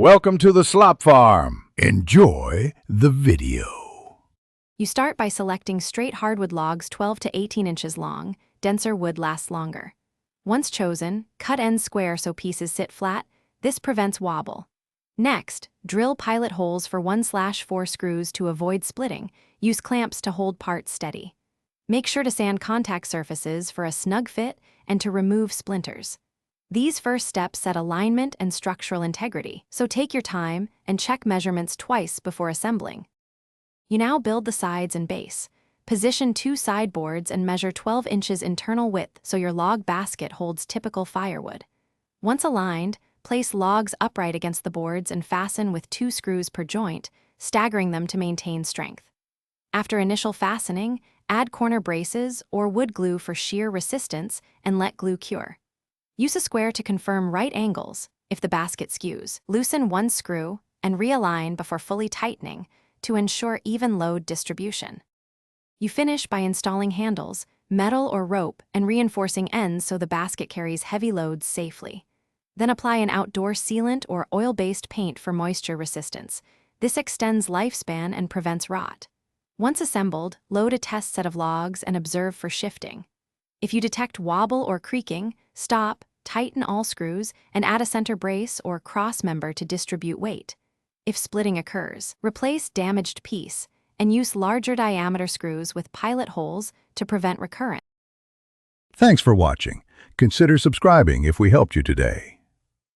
Welcome to the slop farm. Enjoy the video. You start by selecting straight hardwood logs 12 to 18 inches long. Denser wood lasts longer. Once chosen, cut ends square so pieces sit flat. This prevents wobble. Next, drill pilot holes for 1/4 screws to avoid splitting. Use clamps to hold parts steady. Make sure to sand contact surfaces for a snug fit and to remove splinters. These first steps set alignment and structural integrity, so take your time and check measurements twice before assembling. You now build the sides and base. Position 2 sideboards and measure 12 inches internal width so your log basket holds typical firewood. Once aligned, place logs upright against the boards and fasten with 2 screws per joint, staggering them to maintain strength. After initial fastening, add corner braces or wood glue for shear resistance and let glue cure. Use a square to confirm right angles if the basket skews. Loosen 1 screw and realign before fully tightening to ensure even load distribution. You finish by installing handles, metal or rope, and reinforcing ends so the basket carries heavy loads safely. Then apply an outdoor sealant or oil-based paint for moisture resistance. This extends lifespan and prevents rot. Once assembled, load a test set of logs and observe for shifting. If you detect wobble or creaking, stop, tighten all screws, and add a center brace or cross member to distribute weight. If splitting occurs, replace damaged piece and use larger diameter screws with pilot holes to prevent recurrence. Thanks for watching. Consider subscribing if we helped you today.